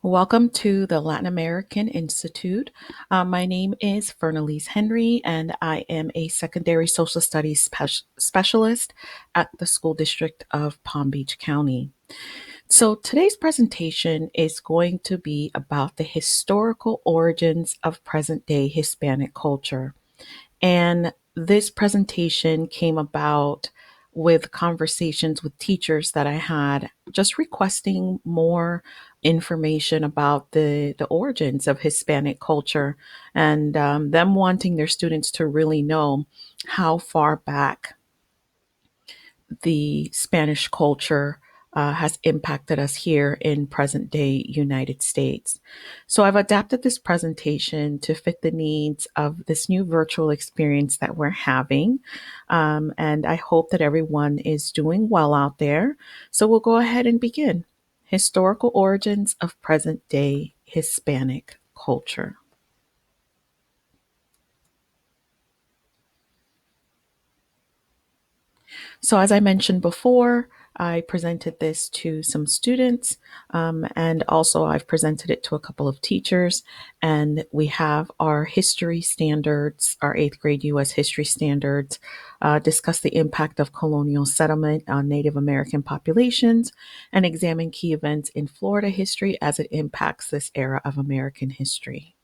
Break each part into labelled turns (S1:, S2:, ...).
S1: Welcome to the Latin American Institute. My name is Fernelise Henry, and I am a secondary social studies specialist at the School District of Palm Beach County. So, today's presentation is going to be about the historical origins of present day Hispanic culture. And this presentation came about with conversations with teachers that I had just requesting more information about the origins of Hispanic culture and them wanting their students to really know how far back the Spanish culture has impacted us here in present day United States. So I've adapted this presentation to fit the needs of this new virtual experience that we're having. And I hope that everyone is doing well out there. So we'll go ahead and begin. Historical origins of present day Hispanic culture. So, as I mentioned before, I presented this to some students, and also I've presented it to a couple of teachers. And we have our history standards, our eighth grade U.S. history standards, discuss the impact of colonial settlement on Native American populations, and examine key events in Florida history as it impacts this era of American history.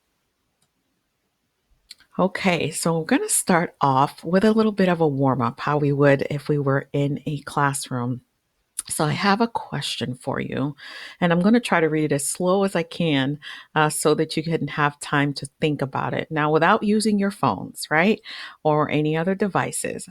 S1: Okay, so we're going to start off with a little bit of a warm up, how we would if we were in a classroom. So, I have a question for you, and I'm going to try to read it as slow as I can so that you can have time to think about it. Now, without using your phones, right? Or any other devices.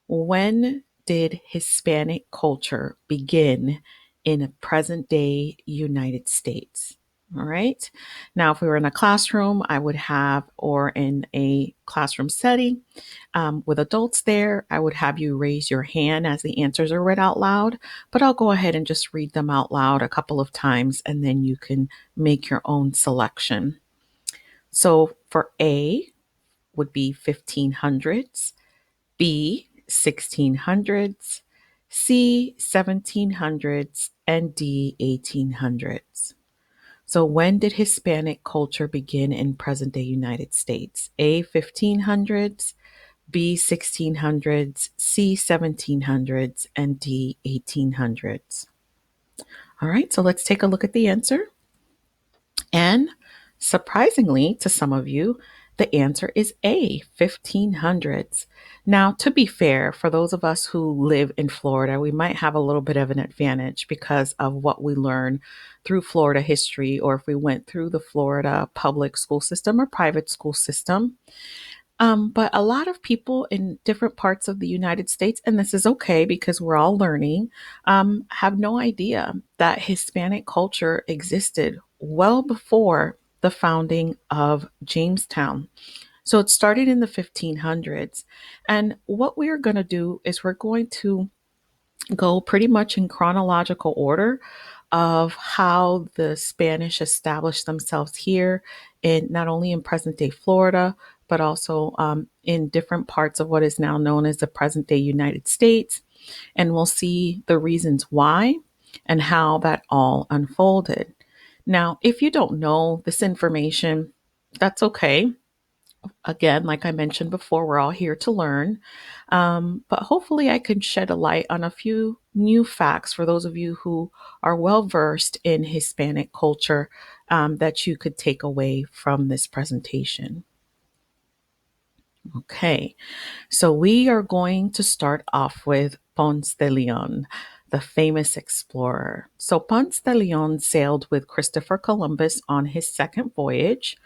S1: When did Hispanic culture begin in present day United States? All right. Now, if we were in a classroom, I would have, or in a classroom setting with adults there, I would have you raise your hand as the answers are read out loud, but I'll go ahead and just read them out loud a couple of times and then you can make your own selection. So for A would be 1500s, B 1600s, C 1700s, and D 1800s. So, when did Hispanic culture begin in present day United States? A 1500s, B 1600s, C 1700s, and D 1800s. All right, so let's take a look at the answer. And surprisingly to some of you, the answer is A, 1500s. Now, to be fair, for those of us who live in Florida, we might have a little bit of an advantage because of what we learn through Florida history, or if we went through the Florida public school system or private school system. But a lot of people in different parts of the United States, and this is okay because we're all learning, have no idea that Hispanic culture existed well before the founding of Jamestown. So it started in the 1500s. And what we are going to do is we're going to go pretty much in chronological order of how the Spanish established themselves here in not only in present day Florida, but also in different parts of what is now known as the present day United States. And we'll see the reasons why and how that all unfolded. Now, if you don't know this information, that's okay. Again, like I mentioned before, we're all here to learn. But hopefully, I can shed a light on a few new facts for those of you who are well versed in Hispanic culture that you could take away from this presentation. Okay, so we are going to start off with Ponce de Leon, the famous explorer. So Ponce de Leon sailed with Christopher Columbus on his second voyage.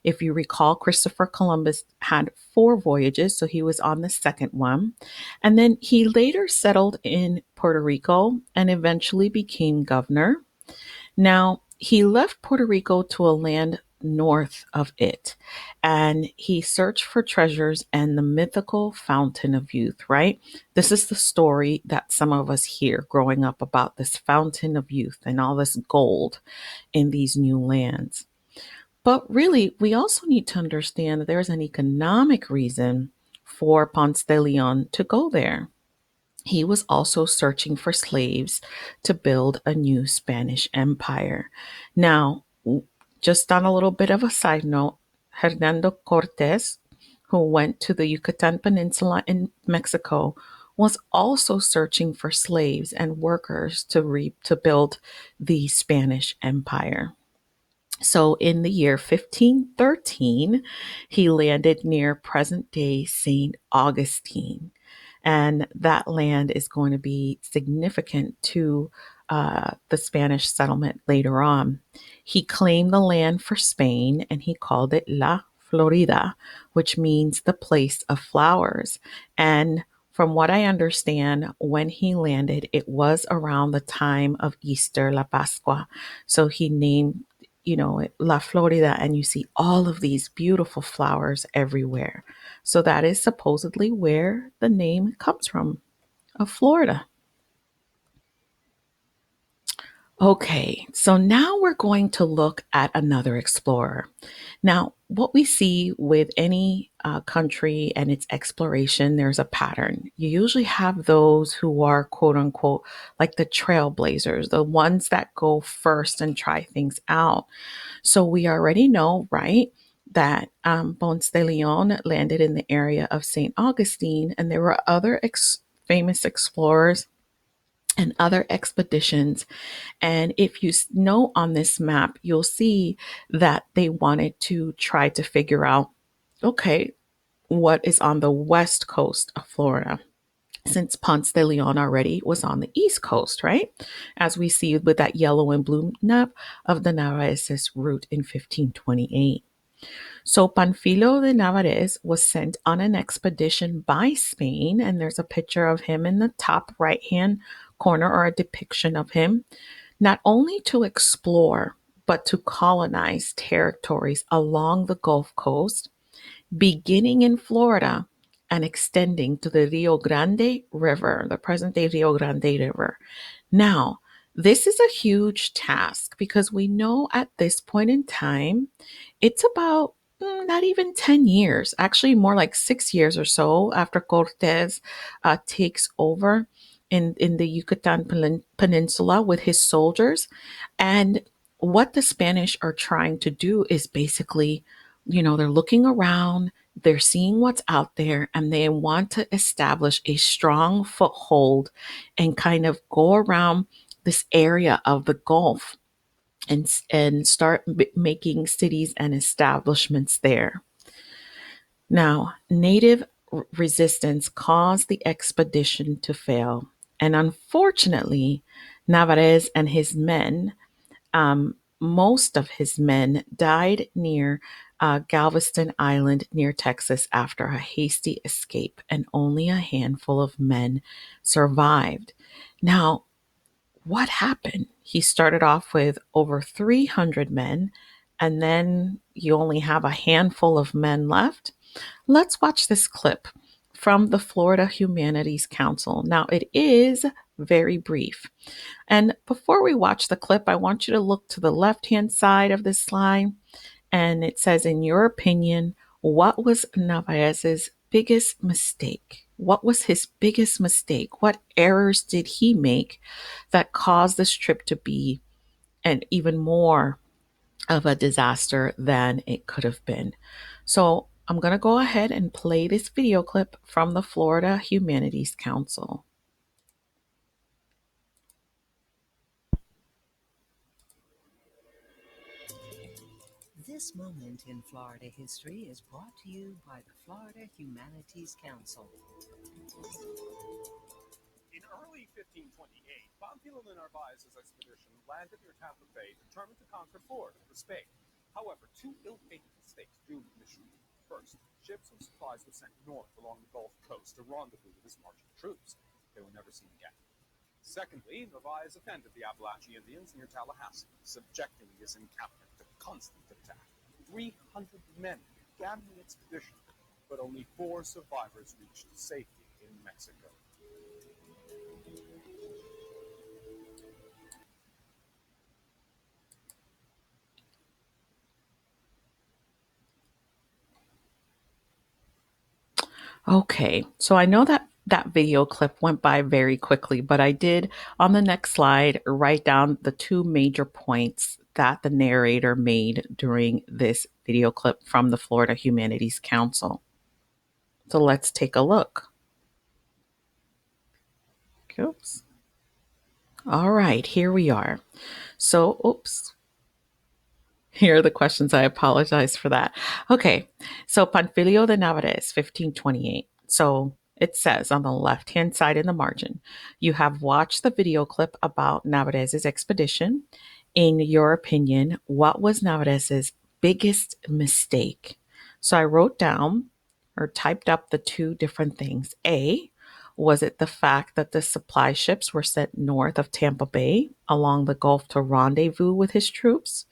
S1: If you recall, Christopher Columbus had four voyages, so he was on the second one. And then he later settled in Puerto Rico and eventually became governor. Now, he left Puerto Rico to a land north of it, and he searched for treasures and the mythical fountain of youth, right? This is the story that some of us hear growing up about this fountain of youth and all this gold in these new lands. But really, we also need to understand that there's an economic reason for Ponce de Leon to go there. He was also searching for slaves to build a new Spanish empire. Now, Just on a little bit of a side note, Hernando Cortes, who went to the Yucatan Peninsula in Mexico, was also searching for slaves and workers to build the Spanish Empire. So in the year 1513, he landed near present day St. Augustine. And that land is going to be significant to the Spanish settlement later on. He claimed the land for Spain and he called it La Florida, which means the place of flowers. And from what I understand, when he landed, it was around the time of Easter, La Pascua. So he named, La Florida, and you see all of these beautiful flowers everywhere. So that is supposedly where the name comes from, of Florida. Okay, so now we're going to look at another explorer. Now, what we see with any country and its exploration, there's a pattern. You usually have those who are quote unquote like the trailblazers, the ones that go first and try things out. So we already know, right, that Ponce de Leon landed in the area of St. Augustine, and there were other famous explorers and other expeditions. And if you know on this map, you'll see that they wanted to try to figure out, okay, what is on the west coast of Florida, since Ponce de Leon already was on the east coast, right? As we see with that yellow and blue map of the Narvaez's route in 1528. So Panfilo de Narvaez was sent on an expedition by Spain, and there's a picture of him in the top right hand corner, or a depiction of him, not only to explore, but to colonize territories along the Gulf Coast, beginning in Florida and extending to the Rio Grande River, the present day Rio Grande River. Now, this is a huge task because we know at this point in time, it's about not even 10 years, actually, more like 6 years or so after Cortez takes over in the Yucatan Peninsula with his soldiers. And what the Spanish are trying to do is basically, they're looking around, they're seeing what's out there, and they want to establish a strong foothold and kind of go around this area of the Gulf and start making cities and establishments there. Now, native resistance caused the expedition to fail, and unfortunately, Navarez and his men, most of his men, died near Galveston Island near Texas after a hasty escape, and only a handful of men survived. Now, what happened? He started off with over 300 men, and then you only have a handful of men left. Let's watch this clip from the Florida Humanities Council. Now, it is very brief. And before we watch the clip, I want you to look to the left hand side of this slide. And it says, in your opinion, what was Narvaez's biggest mistake? What was his biggest mistake? What errors did he make that caused this trip to be an even more of a disaster than it could have been? So I'm going to go ahead and play this video clip from the Florida Humanities Council.
S2: This moment in Florida history is brought to you by the Florida Humanities Council.
S3: In early 1528, Pamphilo de Narvaez's expedition landed near Tampa Bay, determined to conquer Florida for Spain. However, two ill-fated mistakes doomed the mission. First, ships and supplies were sent north along the Gulf Coast to rendezvous with his marching troops. They were never seen again. Secondly, Narvaez offended the Appalachian Indians near Tallahassee, subjecting his encampment to constant attack. 300 men began the expedition, but only 4 survivors reached safety in Mexico.
S1: Okay, so I know that that video clip went by very quickly, but I did on the next slide write down the two major points that the narrator made during this video clip from the Florida Humanities Council. So let's take a look. Oops. All right, here we are. So, oops. Here are the questions. I apologize for that. Okay, so Panfilio de Narvaez, 1528. So it says on the left hand side in the margin, you have watched the video clip about Narvaez's expedition. In your opinion, what was Narvaez's biggest mistake? So I wrote down or typed up the two different things. A, was it the fact that the supply ships were sent north of Tampa Bay along the Gulf to rendezvous with his troops?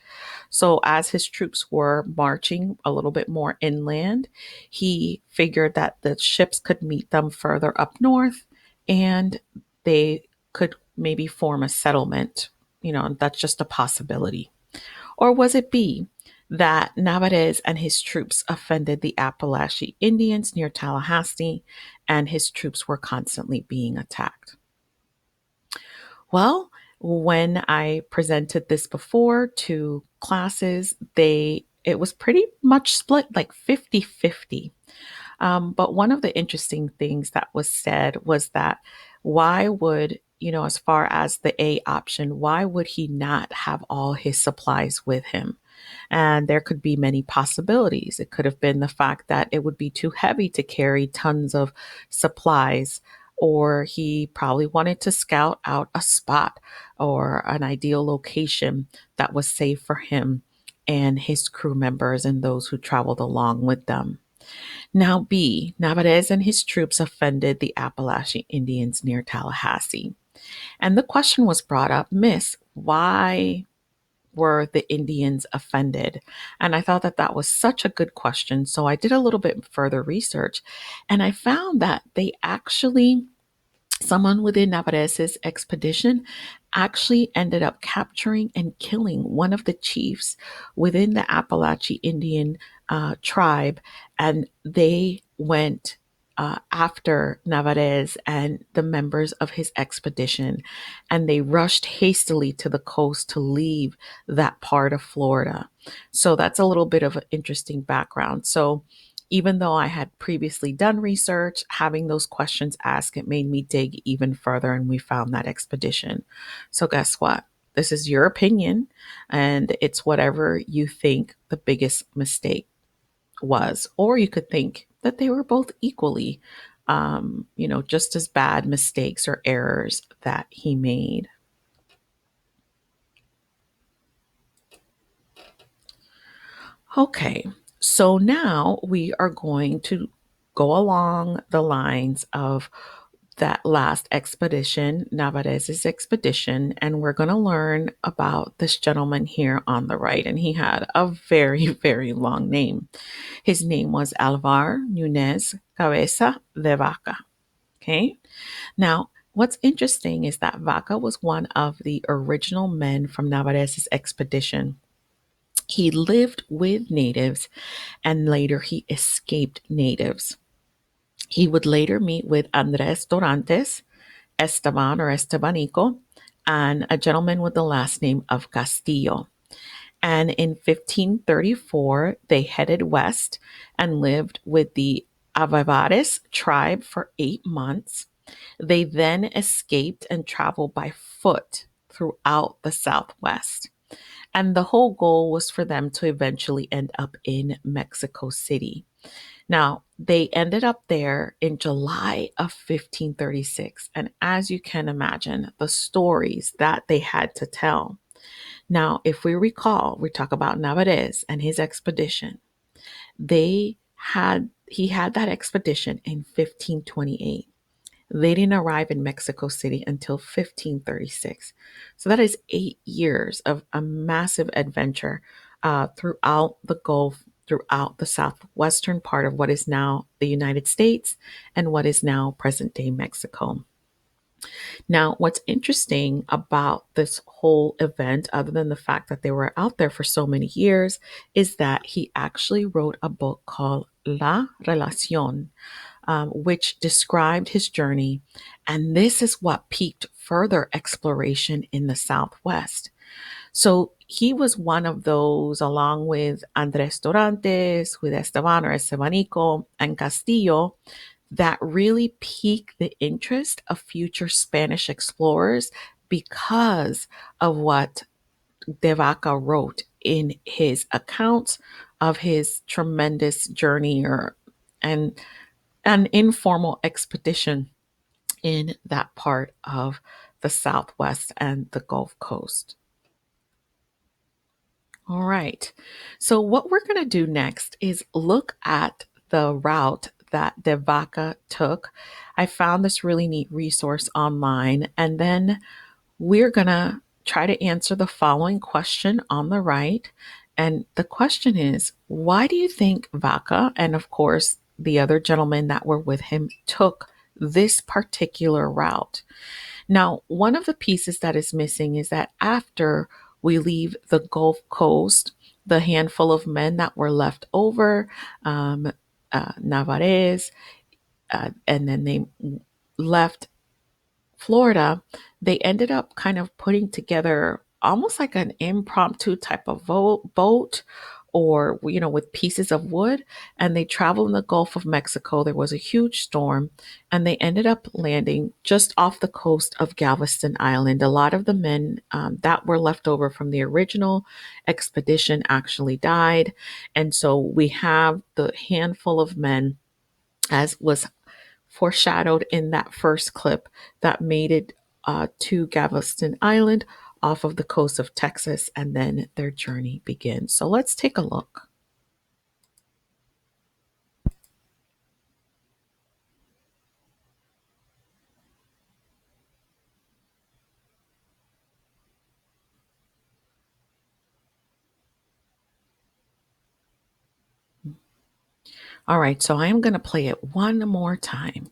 S1: So, as his troops were marching a little bit more inland, he figured that the ships could meet them further up north and they could maybe form a settlement. That's just a possibility. Or was it B, that Narvaez and his troops offended the Appalachian Indians near Tallahassee and his troops were constantly being attacked? Well, when I presented this before to classes, it was pretty much split like 50-50. But one of the interesting things that was said was that why would, as far as the A option, why would he not have all his supplies with him? And there could be many possibilities. It could have been the fact that it would be too heavy to carry tons of supplies, or he probably wanted to scout out a spot or an ideal location that was safe for him and his crew members and those who traveled along with them. Now, B, Narvaez and his troops offended the Appalachian Indians near Tallahassee. And the question was brought up, Miss, why were the Indians offended? And I thought that that was such a good question. So I did a little bit further research and I found that someone within Narvaez's expedition actually ended up capturing and killing one of the chiefs within the Appalachian Indian tribe, and they went after Narvaez and the members of his expedition, and they rushed hastily to the coast to leave that part of Florida. So that's a little bit of an interesting background. So even though I had previously done research, having those questions asked, it made me dig even further and we found that expedition. So guess what? This is your opinion and it's whatever you think the biggest mistake was. Or you could think that they were both equally, just as bad mistakes or errors that he made. Okay, so now we are going to go along the lines of that last expedition, Narvaez's expedition, and we're going to learn about this gentleman here on the right. And he had a very, very long name. His name was Alvar Nunez Cabeza de Vaca. Okay, now what's interesting is that Vaca was one of the original men from Narvaez's expedition. He lived with natives and later he escaped natives. He would later meet with Andres Dorantes, Esteban or Esteban Eco, and a gentleman with the last name of Castillo. And in 1534, they headed west and lived with the Avavares tribe for 8 months. They then escaped and traveled by foot throughout the Southwest. And the whole goal was for them to eventually end up in Mexico City. Now, they ended up there in July of 1536. And as you can imagine, the stories that they had to tell. Now, if we recall, we talk about Narvaez and his expedition. He had that expedition in 1528. They didn't arrive in Mexico City until 1536. So that is 8 years of a massive adventure throughout the Gulf, throughout the southwestern part of what is now the United States and what is now present day Mexico. Now, what's interesting about this whole event, other than the fact that they were out there for so many years, is that he actually wrote a book called La Relación, which described his journey. And this is what piqued further exploration in the Southwest. So he was one of those, along with Andres Dorantes, with Esteban Eco, and Castillo, that really piqued the interest of future Spanish explorers because of what De Vaca wrote in his accounts of his tremendous journey or and an informal expedition in that part of the Southwest and the Gulf Coast. All right. So, what we're going to do next is look at the route that De Vaca took. I found this really neat resource online, and then we're going to try to answer the following question on the right. And the question is, why do you think Vaca and, of course, the other gentlemen that were with him took this particular route? Now, one of the pieces that is missing is that after we leave the Gulf Coast, the handful of men that were left over, um, Navarez, and then they left Florida, they ended up kind of putting together almost like an impromptu type of boat or, with pieces of wood. And they traveled in the Gulf of Mexico. There was a huge storm and they ended up landing just off the coast of Galveston Island. A lot of the men that were left over from the original expedition actually died. And so we have the handful of men, as was foreshadowed in that first clip, that made it to Galveston Island off of the coast of Texas, and then their journey begins. So let's take a look. All right, so I am going to play it one more time.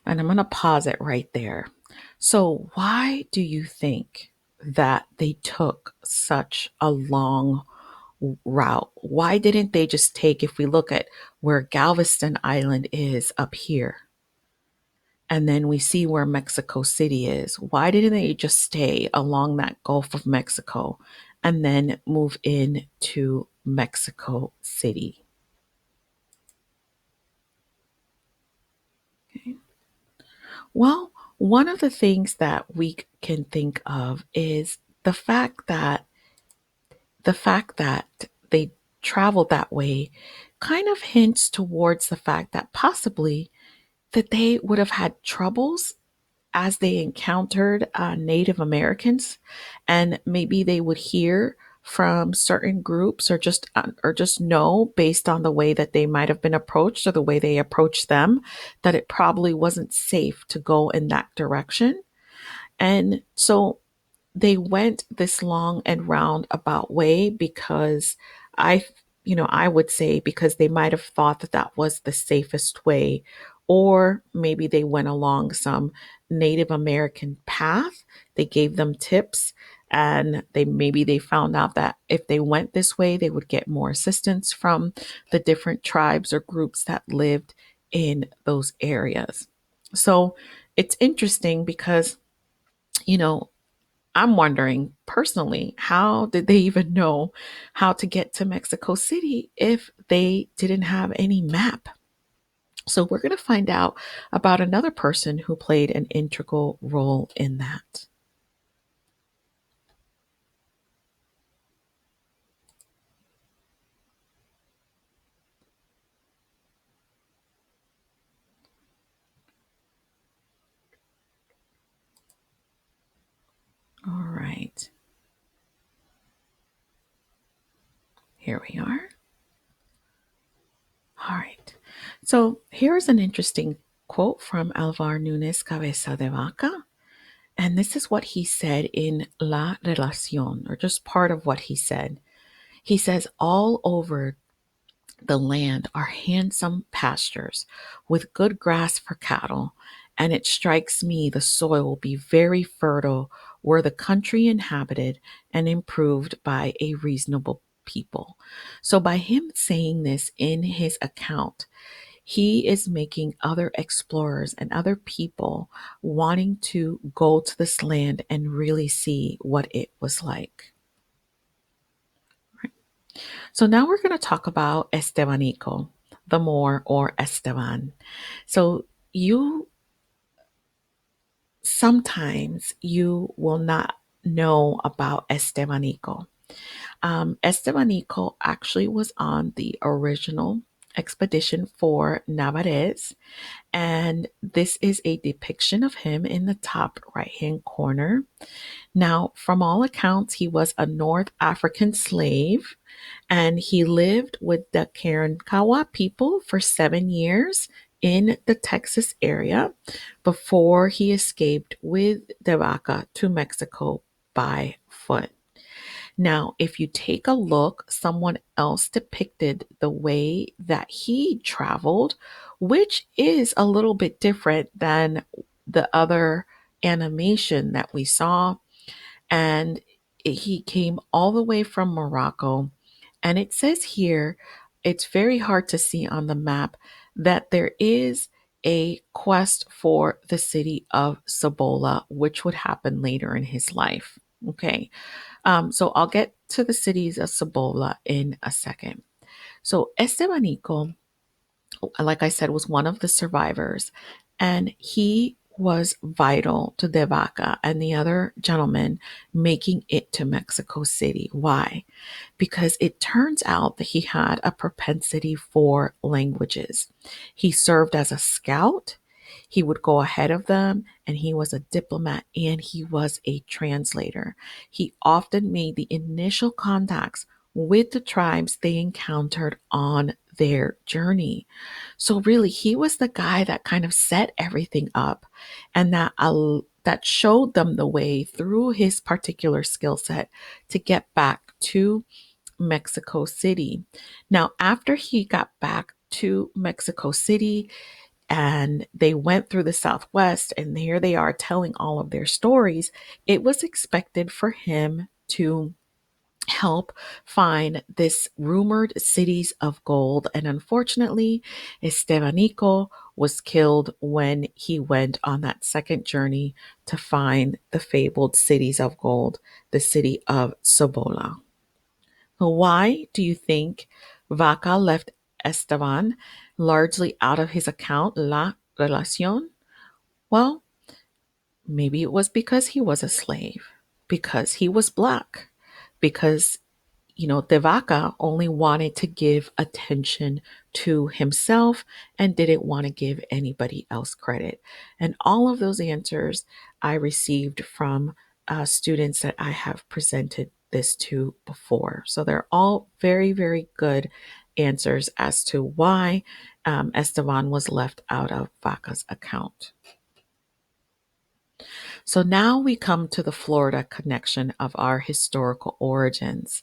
S1: And I'm going to pause it right there. So, why do you think that they took such a long route? Why didn't they just take, if we look at where Galveston Island is up here, and then we see where Mexico City is, why didn't they just stay along that Gulf of Mexico and then move into Mexico City? Okay. Well, one of the things that we can think of is the fact that they traveled that way kind of hints towards the fact that possibly that they would have had troubles as they encountered Native Americans, and maybe they would hear from certain groups or just know based on the way that they might have been approached or the way they approached them, that it probably wasn't safe to go in that direction. And so they went this long and roundabout way because I, I would say because they might have thought that that was the safest way, or maybe they went along some Native American path. They gave them tips, and they found out that if they went this way, they would get more assistance from the different tribes or groups that lived in those areas. So it's interesting because, you know, I'm wondering personally, how did they even know how to get to Mexico City if they didn't have any map? So we're going to find out about another person who played an integral role in that. All right, here we are. All right. So here's an interesting quote from Alvar Nunes Cabeza de Vaca. And this is what he said in La Relacion, or just part of what he said. He says, all over the land are handsome pastures with good grass for cattle and it strikes me the soil will be very fertile were the country inhabited and improved by a reasonable people. So, by him saying this in his account, he is making other explorers and other people wanting to go to this land and really see what it was like. So now we're going to talk about Esteban Eco, the Moor or Esteban. So you sometimes you will not know about Esteban Eco. Esteban Eco actually was on the original expedition for Navarrete. And this is a depiction of him in the top right hand corner. Now, from all accounts, he was a North African slave and he lived with the Karankawa people for 7 years in the Texas area before he escaped with the Vaca to Mexico by foot. Now, if you take a look, someone else depicted the way that he traveled, which is a little bit different than the other animation that we saw. And he came all the way from Morocco. And it says here, it's very hard to see on the map that there is a quest for the city of Cibola, which would happen later in his life. Okay. So I'll get to the cities of Cibola in a second. So Estebanico, like I said, was one of the survivors, and he was vital to De Vaca and the other gentleman making it to Mexico City. Why? Because it turns out that he had a propensity for languages. He served as a scout, he would go ahead of them, and he was a diplomat and he was a translator. He often made the initial contacts with the tribes they encountered on their journey. So really, he was the guy that kind of set everything up and that showed them the way through his particular skill set to get back to Mexico City. Now, after he got back to Mexico City and they went through the Southwest, and here they are telling all of their stories, it was expected for him to help find this rumored cities of gold. And unfortunately, Estebanico was killed when he went on that second journey to find the fabled cities of gold, the city of Cibola. So why do you think Vaca left Esteban largely out of his account, La Relacion? Well, maybe it was because he was a slave, because he was black, because De Vaca only wanted to give attention to himself and didn't want to give anybody else credit. And all of those answers I received from students that I have presented this to before. So they're all very, very good answers as to why Esteban was left out of Vaca's account. So now we come to the Florida connection of our historical origins.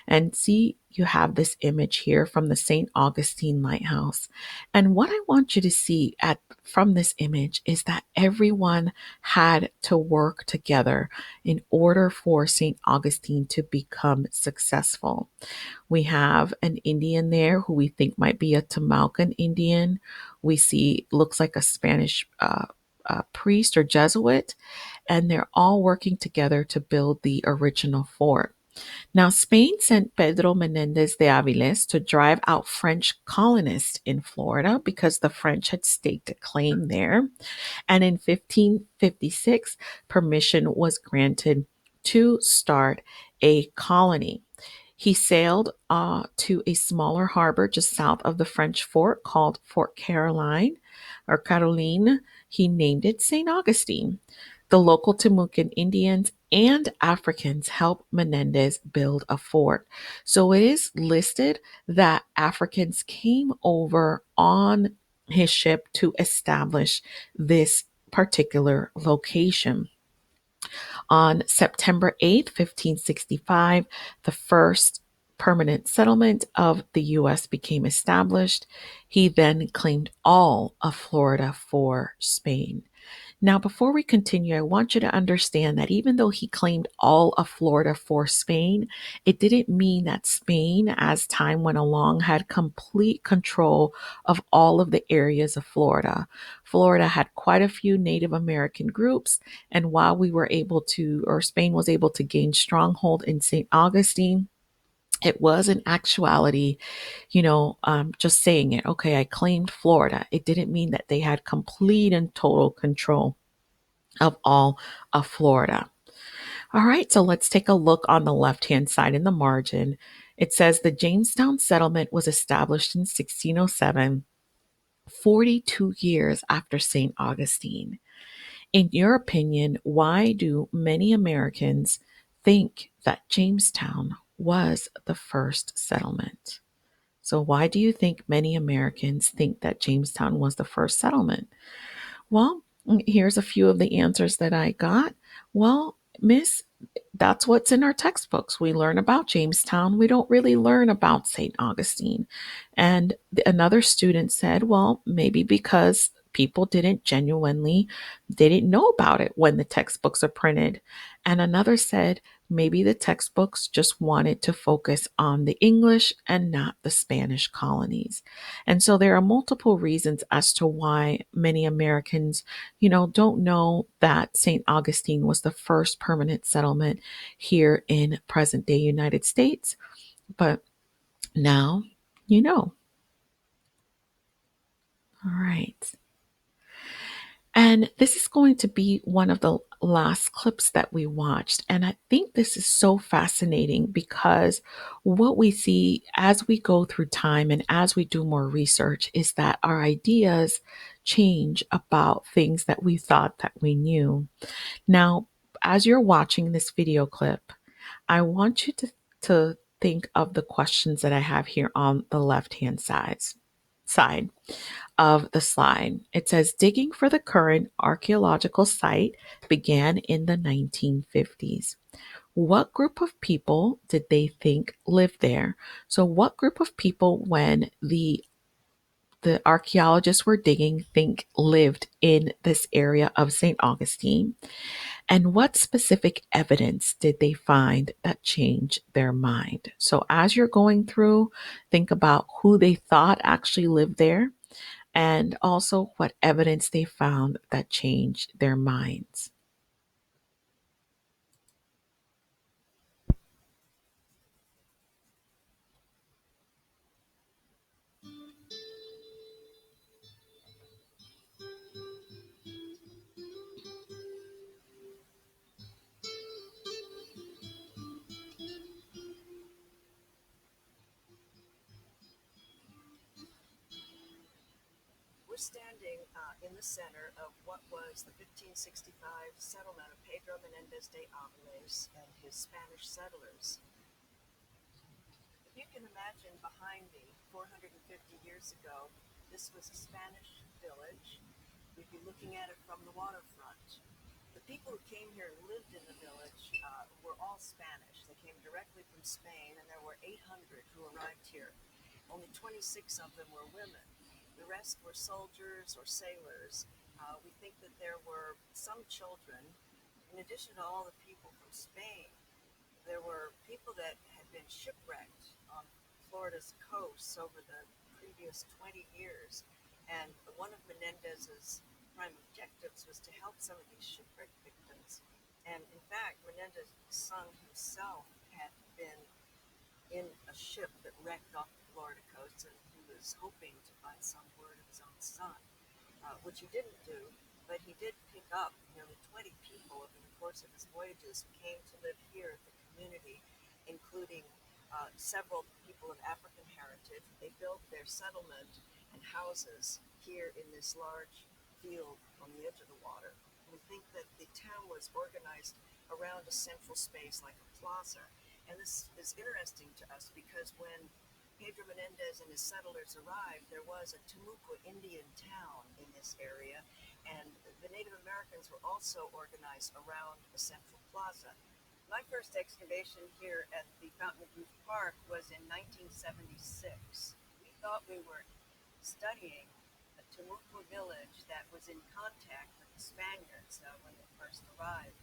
S1: And see, you have this image here from the St. Augustine Lighthouse. And what I want you to see from this image is that everyone had to work together in order for St. Augustine to become successful. We have an Indian there who we think might be a Tamalcan Indian. We see looks like a Spanish priest or Jesuit, and they're all working together to build the original fort. Now, Spain sent Pedro Menendez de Aviles to drive out French colonists in Florida because the French had staked a claim there. And in 1556, permission was granted to start a colony. He sailed to a smaller harbor just south of the French fort called Fort Caroline or Caroline. He named it St. Augustine. The local Timucuan Indians and Africans helped Menendez build a fort. So it is listed that Africans came over on his ship to establish this particular location. On September 8th, 1565, the first permanent settlement of the U.S. became established. He then claimed all of Florida for Spain. Now, before we continue, I want you to understand that even though he claimed all of Florida for Spain, it didn't mean that Spain, as time went along, had complete control of all of the areas of Florida. Florida had quite a few Native American groups, and while we were able to, or Spain was able to gain stronghold in St. Augustine, it was in actuality, just saying it. Okay, I claimed Florida. It didn't mean that they had complete and total control of all of Florida. All right, so let's take a look on the left hand side in the margin. It says the Jamestown settlement was established in 1607, 42 years after St. Augustine. In your opinion, why do many Americans think that Jamestown was the first settlement? So, why do you think many Americans think that Jamestown was the first settlement? Well, here's a few of the answers that I got. Well, Miss, that's what's in our textbooks. We learn about Jamestown. We don't really learn about St. Augustine. And another student said, well, maybe because people they didn't know about it when the textbooks are printed. And another said, maybe the textbooks just wanted to focus on the English and not the Spanish colonies. And so there are multiple reasons as to why many Americans, don't know that St. Augustine was the first permanent settlement here in present day United States. But now you know. All right. And this is going to be one of the last clips that we watched. And I think this is so fascinating because what we see as we go through time and as we do more research is that our ideas change about things that we thought that we knew. Now, as you're watching this video clip, I want you to think of the questions that I have here on the left hand side of the slide. It says digging for the current archaeological site began in the 1950s. What group of people did they think lived there? So what group of people when the archaeologists were digging think lived in this area of St. Augustine? And what specific evidence did they find that changed their mind? So as you're going through, think about who they thought actually lived there and also what evidence they found that changed their minds.
S2: We're standing in the center of what was the 1565 settlement of Pedro Menendez de Avalos and his Spanish settlers. If you can imagine behind me, 450 years ago, this was a Spanish village. We'd be looking at it from the waterfront. The people who came here and lived in the village were all Spanish. They came directly from Spain, and there were 800 who arrived here. Only 26 of them were women. The rest were soldiers or sailors. We think that there were some children. In addition to all the people from Spain, there were people that had been shipwrecked on Florida's coasts over the previous 20 years. And one of Menendez's prime objectives was to help some of these shipwreck victims. And in fact, Menendez's son himself had been in a ship that wrecked off the Florida coast, and he was hoping to find some word of his own son, which he didn't do, but he did pick up nearly 20 people over the course of his voyages who came to live here at the community, including several people of African heritage. They built their settlement and houses here in this large field on the edge of the water. We think that the town was organized around a central space like a plaza. And this is interesting to us because when Pedro Menendez and his settlers arrived, there was a Temuco Indian town in this area, and the Native Americans were also organized around a central plaza. My first excavation here at the Fountain of Youth Park was in 1976. We thought we were studying a Temuco village that was in contact with the Spaniards when they first arrived.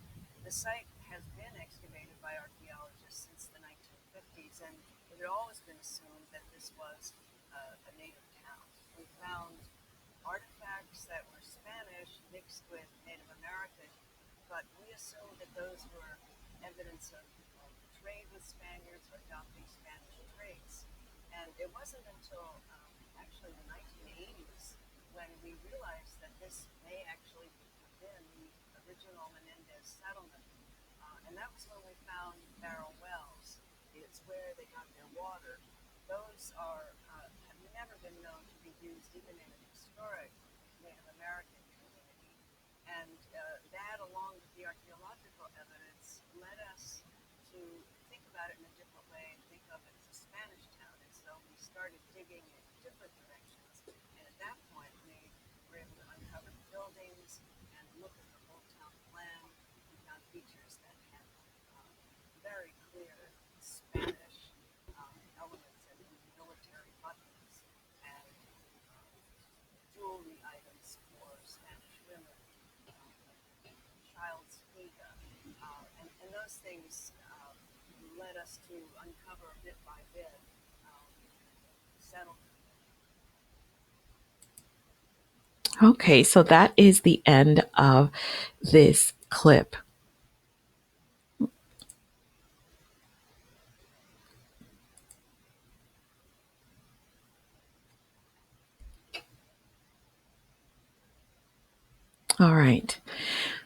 S2: The site has been excavated by archaeologists since the 1950s, and it had always been assumed that this was a native town. We found artifacts that were Spanish mixed with Native American, but we assumed that those were evidence of trade with Spaniards or adopting Spanish traits. And it wasn't until actually the 1980s when we realized that this may actually have been the original Menendez settlement. And that was when we found barrel wells. It's where they got their water. Those have never been known to be used even in an historic Native American community. And that, along with the archaeological evidence, led us to think about it in a different way and think of it as a Spanish town. And so we started digging in different directions. And at that point, we were able to uncover the buildings and look at the whole town plan. We found features that had very clear Spanish elements and military buttons and jewelry items for Spanish women, child's figa, and those things led us to uncover bit by bit settlement.
S1: Okay, so that is the end of this clip. All right.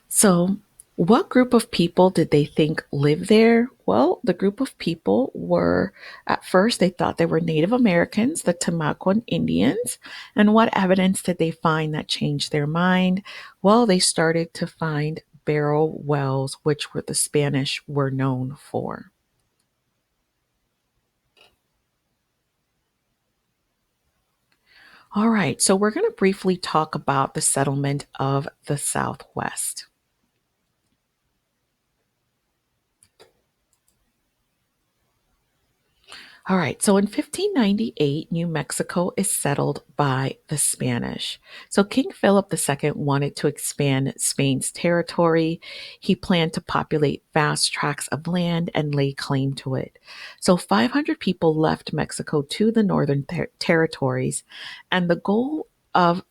S1: So, what group of people did they think lived there? Well, the group of people were, at first, they thought they were Native Americans, the Tamaquan Indians. And what evidence did they find that changed their mind? Well, they started to find barrel wells, which were the Spanish were known for. All right, so we're going to briefly talk about the settlement of the Southwest. All right, so in 1598, New Mexico is settled by the Spanish. So King Philip II wanted to expand Spain's territory. He planned to populate vast tracts of land and lay claim to it. So 500 people left Mexico to the northern territories, and the goal of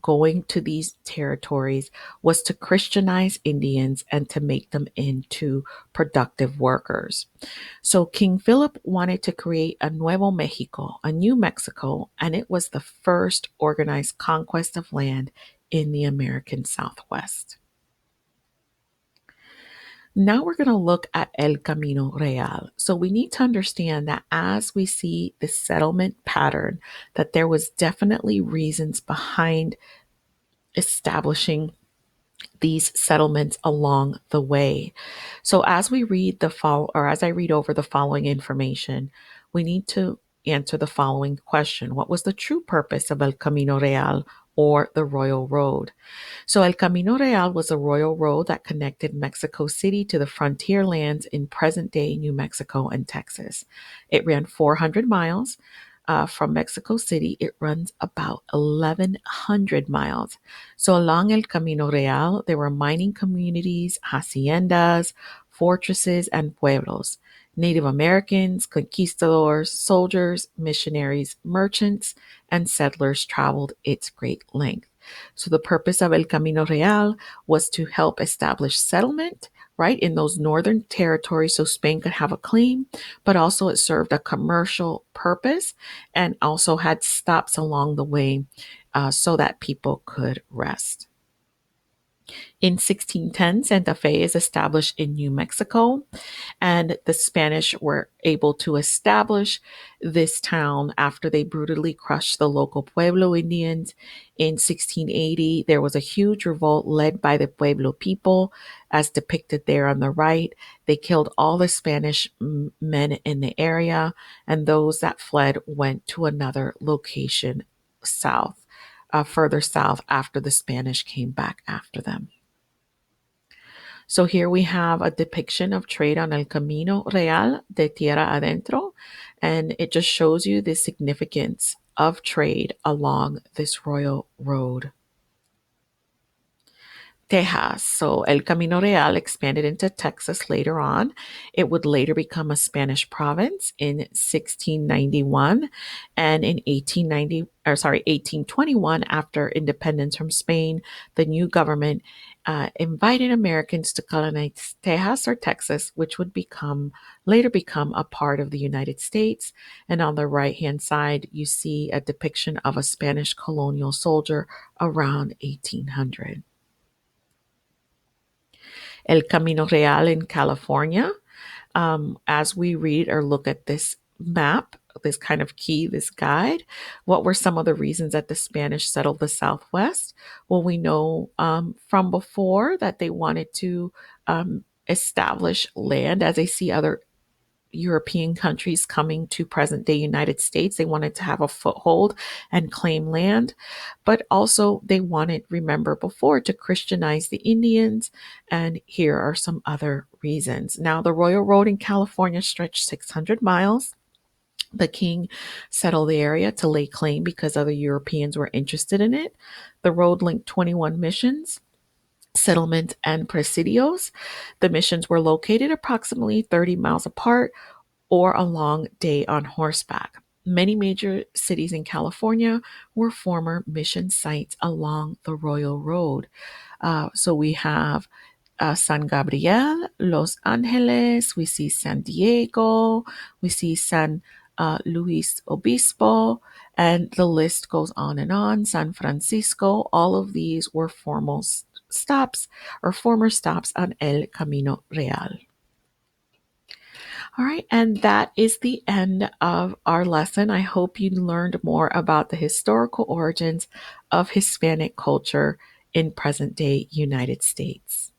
S1: going to these territories was to Christianize Indians and to make them into productive workers. So King Philip wanted to create a Nuevo Mexico, a new Mexico, and it was the first organized conquest of land in the American Southwest. Now we're going to look at El Camino Real. So we need to understand that as we see the settlement pattern, that there was definitely reasons behind establishing these settlements along the way. So as we read as I read over the following information, we need to answer the following question. What was the true purpose of El Camino Real or the Royal Road? So El Camino Real was a royal road that connected Mexico City to the frontier lands in present-day New Mexico and Texas. It ran 400 miles. From Mexico City, it runs about 1,100 miles. So along El Camino Real, there were mining communities, haciendas, fortresses, and pueblos. Native Americans, conquistadors, soldiers, missionaries, merchants, and settlers traveled its great length. So the purpose of El Camino Real was to help establish settlement, right, in those northern territories so Spain could have a claim, but also it served a commercial purpose and also had stops along the way so that people could rest. In 1610, Santa Fe is established in New Mexico, and the Spanish were able to establish this town after they brutally crushed the local Pueblo Indians. In 1680, there was a huge revolt led by the Pueblo people, as depicted there on the right. They killed all the Spanish men in the area, and those that fled went to another location further south after the Spanish came back after them. So here we have a depiction of trade on El Camino Real de Tierra Adentro, and it just shows you the significance of trade along this royal road. Tejas. So El Camino Real expanded into Texas later on. It would later become a Spanish province in 1691, and in 1821, after independence from Spain, the new government invited Americans to colonize Tejas or Texas, which would later become a part of the United States. And on the right-hand side, you see a depiction of a Spanish colonial soldier around 1800. El Camino Real in California. As we read or look at this map, this kind of key, this guide, what were some of the reasons that the Spanish settled the Southwest? Well, we know from before that they wanted to establish land as they see other European countries coming to present day United States. They wanted to have a foothold and claim land, but also they wanted, remember before, to Christianize the Indians. And here are some other reasons. Now, the Royal Road in California stretched 600 miles. The king settled the area to lay claim because other Europeans were interested in it. The road linked 21 missions, settlements, and presidios. The missions were located approximately 30 miles apart or a long day on horseback. Many major cities in California were former mission sites along the Royal Road. So we have San Gabriel, Los Angeles, we see San Diego, we see San Luis Obispo, and the list goes on and on. San Francisco, all of these were formal stops or former stops on El Camino Real. All right, and that is the end of our lesson. I hope you learned more about the historical origins of Hispanic culture in present day United States.